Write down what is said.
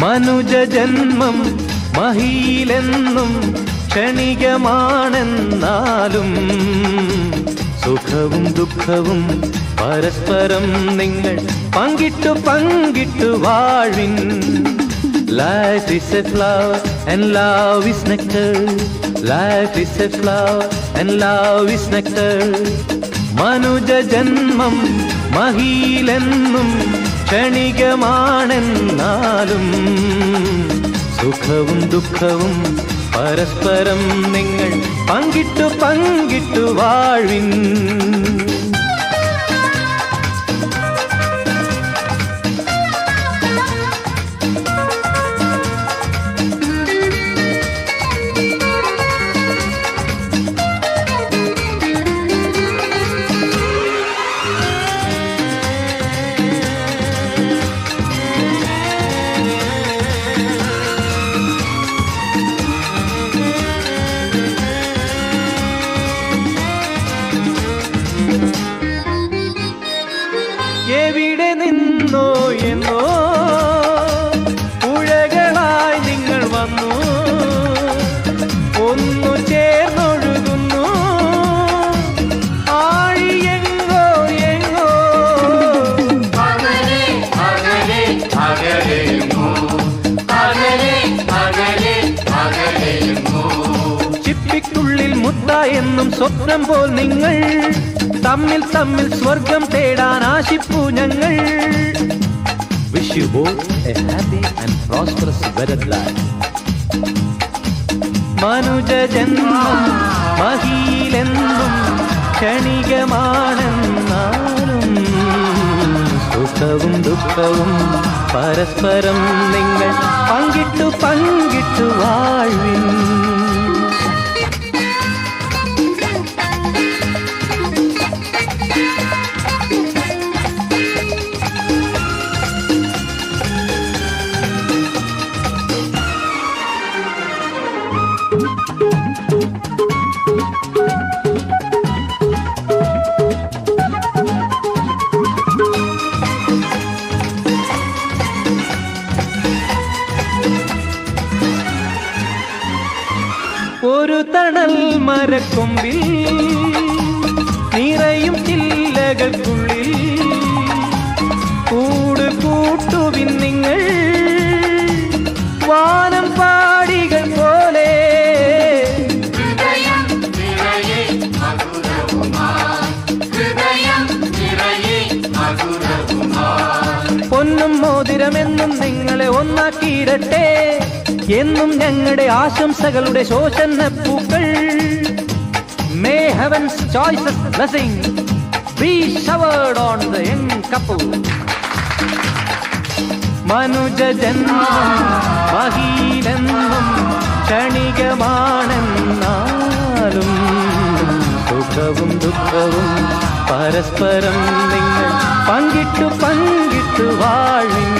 മനുജ ജന്മം മഹിയിലെന്നും ക്ഷണികമാണെന്നാലും സുഖവും ദുഃഖവും പരസ്പരം നിങ്ങൾ പങ്കിട്ടു പങ്കിട്ടു വാഴ്വിൻ. Life is a flower and love is nectar. Life is a flower and love is nectar. മനുജ ജന്മം മഹിയിലെന്നും ക്ഷണികമാണെന്നാലും സുഖവും ദുഃഖവും പരസ്പരം നിങ്ങൾ പങ്കിട്ടു പങ്കിട്ടു വാഴ്വിൻ. എവിടെ നിന്നോ എന്നോ പുഴകളായി നിങ്ങൾ വന്നു ഒന്നു ചേർന്നൊഴുകുന്നു ആഴിയെങ്ങോ എങ്ങോ ചിപ്പിക്കുള്ളിൽ മുത്ത എന്നും സ്വപ്നം പോൽ നിങ്ങൾ തമ്മിൽ തമ്മിൽ സ്വർഗം തേടാൻ ആശിപ്പു ഞങ്ങൾ. Wish you both a happy and prosperous wedded life. മനുജ ജന്മം മഹിയിലെന്നും ക്ഷണികമാണെന്നാലും സുഖവും ദുഃഖവും പരസ്പരം നിങ്ങൾ പങ്കിട്ടു പങ്കിട്ടു വാഴ്വിൻ. ഒരു തണൽ മരക്കൊമ്പിൽ നിറയും ചില്ലകൾക്കുള്ളിൽ കൂട് കൂട്ടുവിൻ നിങ്ങൾ വാനം പാടികൾ പോലെ. പൊന്നും മോതിരമെന്നും നിങ്ങളെ ഒന്നാക്കിയിടട്ടെ എന്നും ഞങ്ങളുടെ ആശംസകളുടെ ശോഷണ പൂക്കൾ. May heaven's choicest blessing be showered on the young couple. മനുജ ജന്മം മഹിയിലെന്നും ക്ഷണികമാണെന്നാലും സുഖവും ദുഃഖവും പരസ്പരം നിങ്ങൾ പങ്കിട്ടു പങ്കിട്ടു വാഴ്വിൻ.